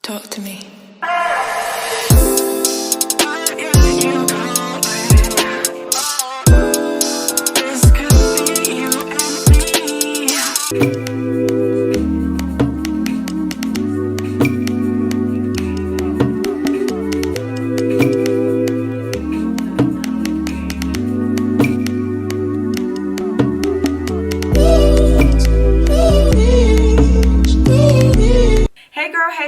Talk to me.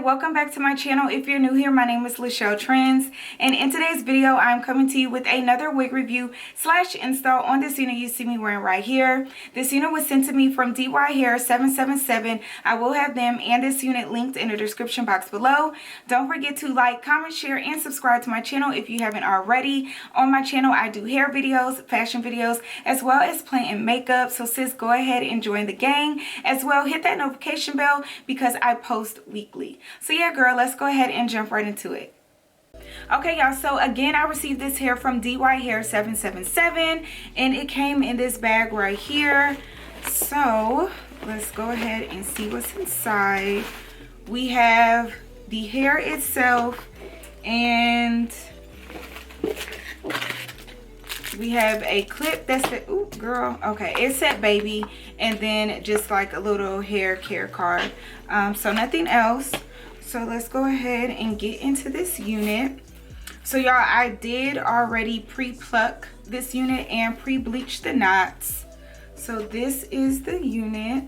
Welcome back to my channel. If you're new here, my name is Lachelletrends, and in today's video I'm coming to you with another wig review slash install on this unit you see me wearing right here. This unit was sent to me from DyHair777. I will have them and this unit linked in the description box below. Don't forget to like, comment, share, and subscribe to my channel if you haven't already. On my channel I do hair videos, fashion videos, as well as playing makeup. So sis, go ahead and join the gang. As well, hit that notification bell because I post weekly. So yeah, girl, let's go ahead and jump right into it. Okay, y'all, so again, I received this hair from DyHair777, and it came in this bag right here. So let's go ahead and see what's inside. We have the hair itself, and we have a clip that's the, ooh, girl, okay, it said baby, and then just like a little hair care card. So nothing else. So let's go ahead and get into this unit. So y'all, I did already pre-pluck this unit and pre-bleach the knots. So this is the unit.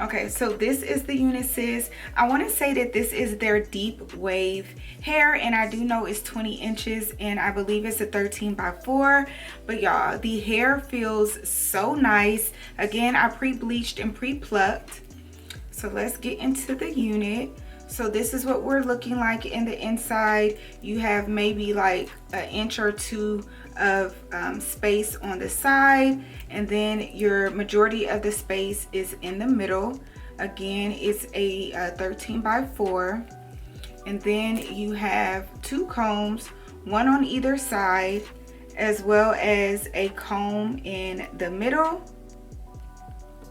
Okay, so this is the unit, sis. I want to say that this is their deep wave hair, and I do know it's 20 inches, and I believe it's a 13x4. But y'all, the hair feels so nice. Again, I pre-bleached and pre-plucked. So let's get into the unit. So this is what we're looking like in the inside. You have maybe like an inch or two of space on the side, and then your majority of the space is in the middle. Again, it's a 13x4, and then you have two combs, one on either side, as well as a comb in the middle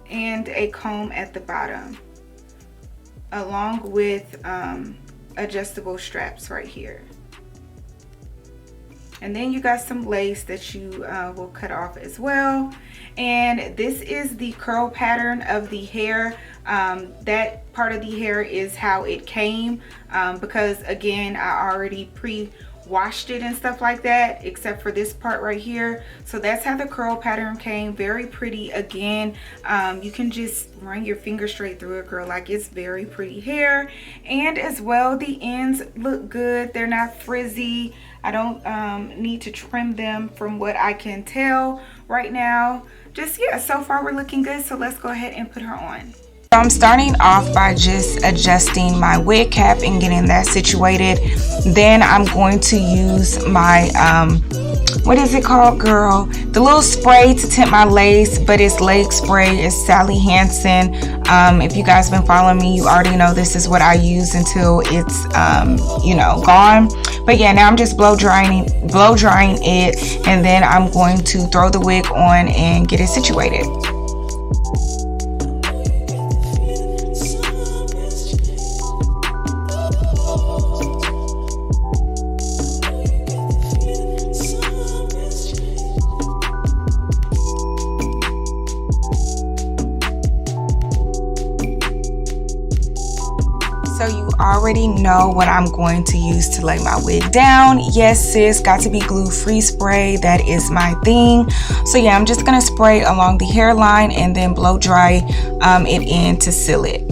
and a comb at the bottom, along with adjustable straps right here. And then you got some lace that you will cut off as well. And this is the curl pattern of the hair. That part of the hair is how it came, because again, I already pre-washed it and stuff like that, except for this part right here. So that's how the curl pattern came. Very pretty. Again, you can just run your finger straight through it, girl. Like, it's very pretty hair. And as well, the ends look good. They're not frizzy. I don't need to trim them from what I can tell right now. Just, yeah, so far we're looking good. So let's go ahead and put her on. So I'm starting off by just adjusting my wig cap and getting that situated. Then I'm going to use my what is it called, girl? The little spray to tint my lace, but it's leg spray. It's Sally Hansen. If you guys been following me, you already know this is what I use until it's you know, gone. But yeah, now I'm just blow drying it, and then I'm going to throw the wig on and get it situated. So you already know what I'm going to use to lay my wig down. Yes, sis, got to be glue-free spray. That is my thing. So yeah, I'm just gonna spray along the hairline and then blow dry it in to seal it.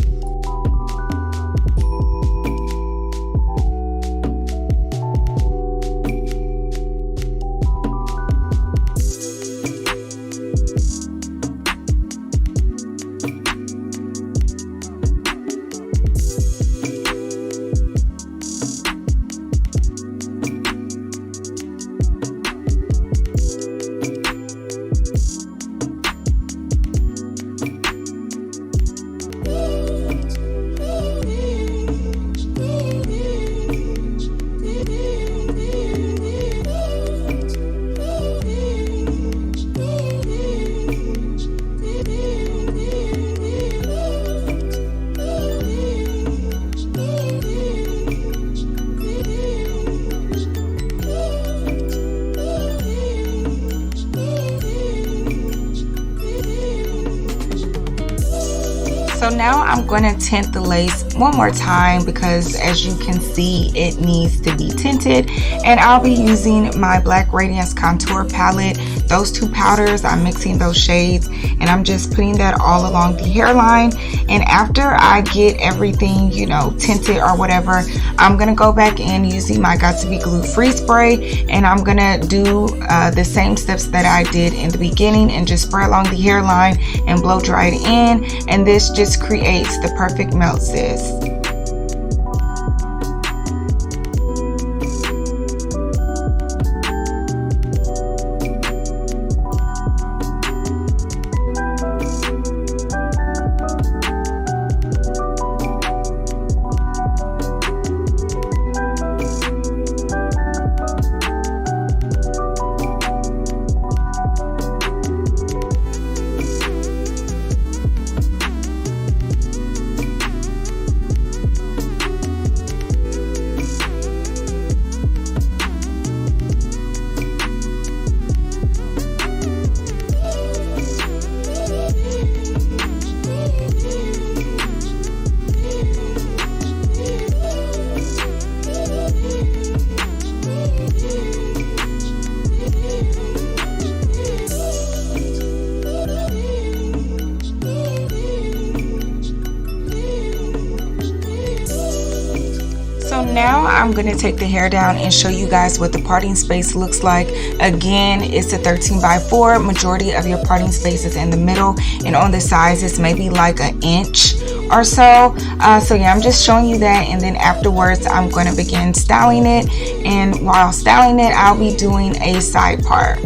now I'm going to tint the lace one more time because as you can see it needs to be tinted, and I'll be using my Black Radiance contour palette. Those two powders, I'm mixing those shades and I'm just putting that all along the hairline. And after I get everything, you know, tinted or whatever, I'm gonna go back in using my Got To Be Glued Free Spray, and I'm gonna do the same steps that I did in the beginning and just spray along the hairline and blow dry it in, and this just creates the perfect melt, sis. So now I'm going to take the hair down and show you guys what the parting space looks like. Again, it's a 13x4. Majority of your parting space is in the middle, and on the sides it's maybe like an inch or so. So yeah, I'm just showing you that, and then afterwards I'm going to begin styling it, and while styling it I'll be doing a side part.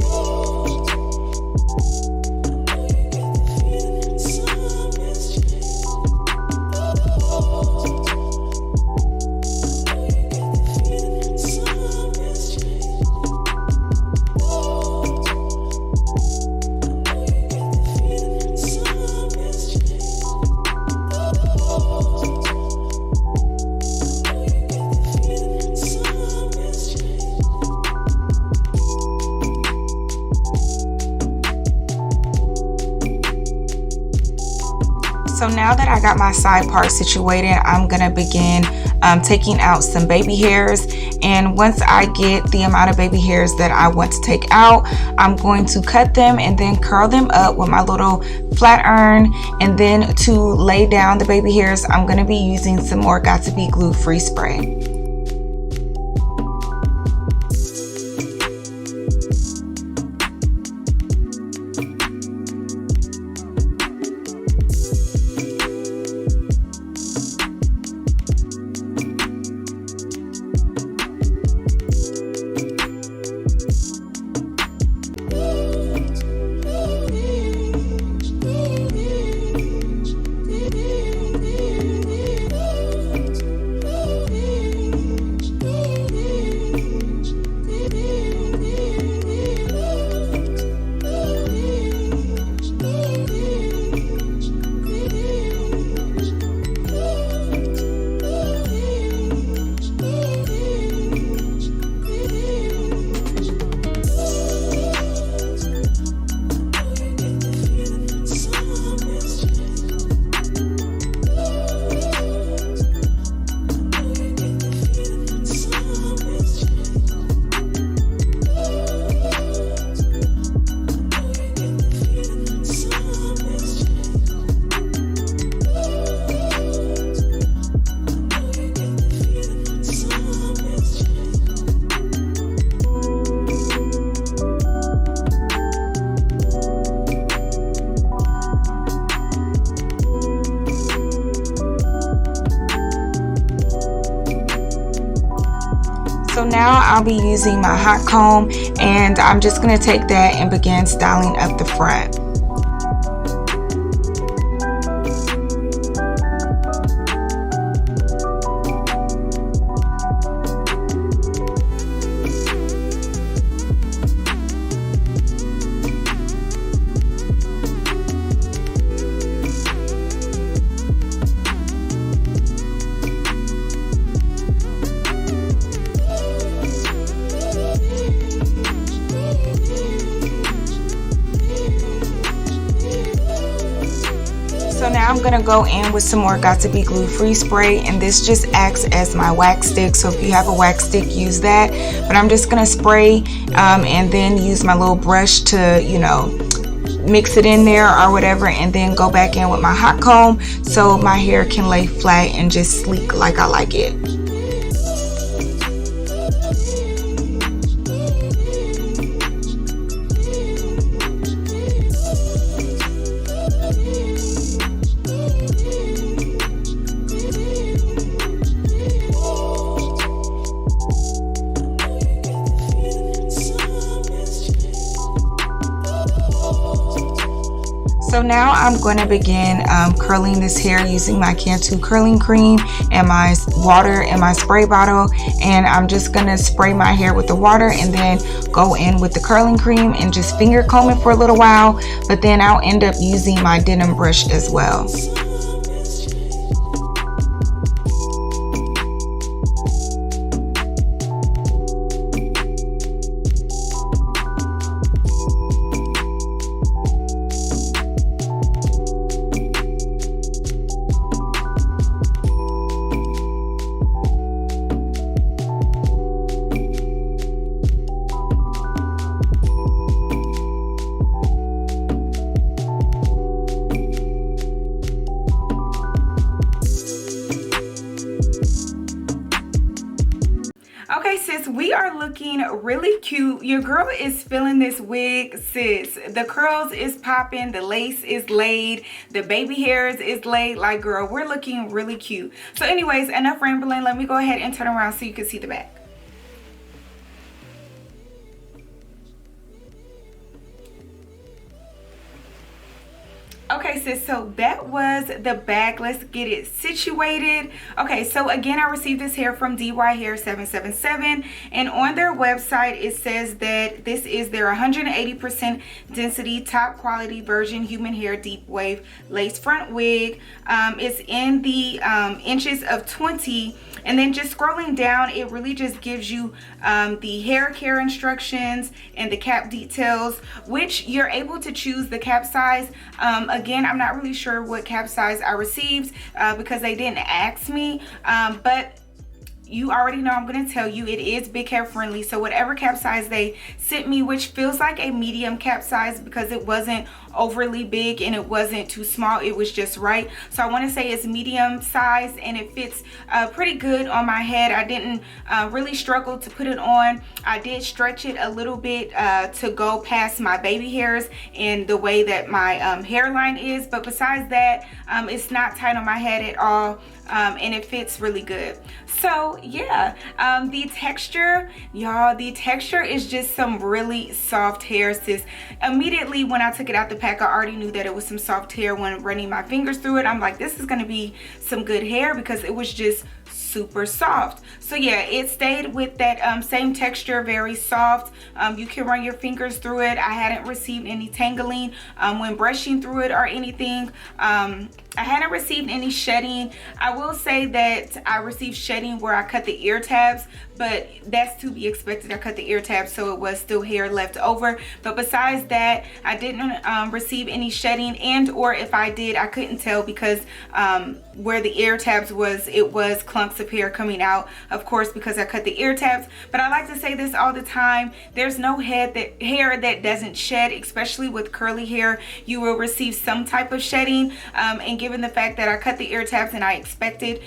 So now that I got my side part situated, I'm gonna begin taking out some baby hairs, and once I get the amount of baby hairs that I want to take out, I'm going to cut them and then curl them up with my little flat iron, and then to lay down the baby hairs I'm gonna be using some more Got To Be Glued Free Spray. So now I'll be using my hot comb, and I'm just going to take that and begin styling up the front. gonna go in with some more Got to Be Glue Free spray, and this just acts as my wax stick. So if you have a wax stick, use that. But I'm just gonna spray and then use my little brush to, you know, mix it in there or whatever, and then go back in with my hot comb so my hair can lay flat and just sleek like I like it. So now I'm going to begin curling this hair using my Cantu curling cream and my water in my spray bottle, and I'm just going to spray my hair with the water and then go in with the curling cream and just finger comb it for a little while, but then I'll end up using my denim brush as well. Okay, sis, we are looking really cute. Your girl is feeling this wig, sis. The curls is popping, the lace is laid, the baby hairs is laid. Like, girl, we're looking really cute. So anyways, enough rambling. Let me go ahead and turn around so you can see the back. Okay, sis, so that was the back. Let's get it situated. Okay, so again, I received this hair from DyHair777, and on their website it says that this is their 180% density top quality virgin human hair deep wave lace front wig. It's in the inches of 20, and then just scrolling down, it really just gives you the hair care instructions and the cap details, which you're able to choose the cap size. Again, I'm not really sure what cap size I received because they didn't ask me, but you already know I'm going to tell you it is big hair friendly. So whatever cap size they sent me, which feels like a medium cap size because it wasn't overly big and it wasn't too small, it was just right. So I want to say it's medium size, and it fits pretty good on my head. I didn't really struggle to put it on. I did stretch it a little bit to go past my baby hairs and the way that my hairline is, but besides that, it's not tight on my head at all. And it fits really good. So yeah, the texture, y'all, the texture is just some really soft hair, sis. Immediately when I took it out the pack, I already knew that it was some soft hair. When running my fingers through it, I'm like, this is gonna be some good hair because it was just super soft. So yeah, it stayed with that same texture, very soft. You can run your fingers through it. I hadn't received any tangling when brushing through it or anything. I hadn't received any shedding. I will say that I received shedding where I cut the ear tabs, but that's to be expected. I cut the ear tabs, so it was still hair left over. But besides that, I didn't receive any shedding, and or if I did, I couldn't tell because where the ear tabs was, it was clumps of hair coming out, of course, because I cut the ear tabs. But I like to say this all the time, there's no hair that doesn't shed, especially with curly hair. You will receive some type of shedding, and given the fact that I cut the ear tabs and I expected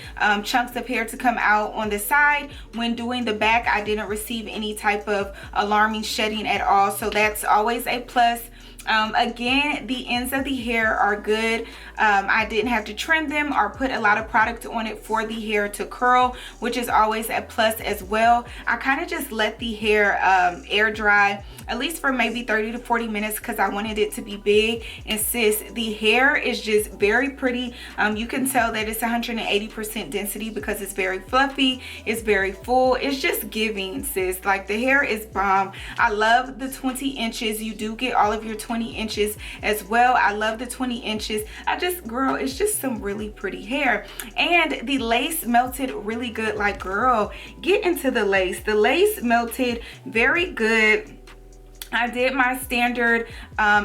chunks of hair to come out on the side, when doing the back, I didn't receive any type of alarming shedding at all, so that's always a plus. Again, the ends of the hair are good. I didn't have to trim them or put a lot of product on it for the hair to curl, which is always a plus as well. I kind of just let the hair air dry at least for maybe 30 to 40 minutes because I wanted it to be big. And sis, the hair is just very pretty. You can tell that it's 180% density because it's very fluffy, it's very full, it's just giving, sis. Like, the hair is bomb. I love the 20 inches. You do get all of your 20 inches as well. I love the 20 inches. Girl, it's just some really pretty hair. And the lace melted really good. Like, girl, get into the lace. The lace melted very good. I did my standard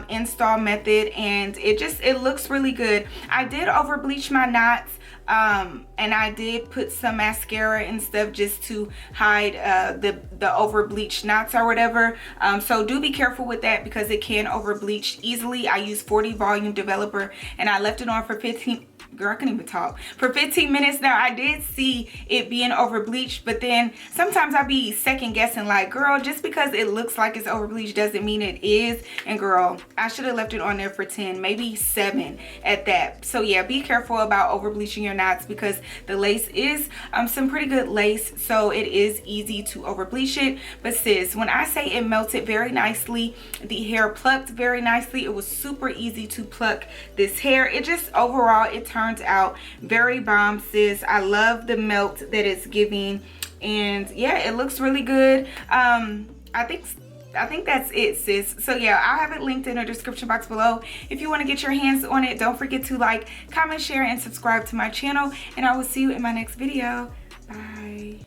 install method, and it looks really good. I did over bleach my knots, and I did put some mascara and stuff just to hide the over bleached knots or whatever. So do be careful with that because it can over bleach easily. I used 40 volume developer and I left it on for 15. Girl, I couldn't even talk. For 15 minutes now, I did see it being over bleached, but then sometimes I be second guessing like, girl, just because it looks like it's over bleached doesn't mean it is. And girl, I should have left it on there for 10, maybe 7 at that. So yeah, be careful about over bleaching your knots because the lace is some pretty good lace, so it is easy to over bleach it. But sis, when I say it melted very nicely, the hair plucked very nicely, it was super easy to pluck this hair. It just overall, it turned out very bomb, sis. I love the melt that it's giving, and yeah, it looks really good. I think that's it, sis. So yeah, I'll have it linked in the description box below if you want to get your hands on it. Don't forget to like, comment, share, and subscribe to my channel, and I will see you in my next video. Bye.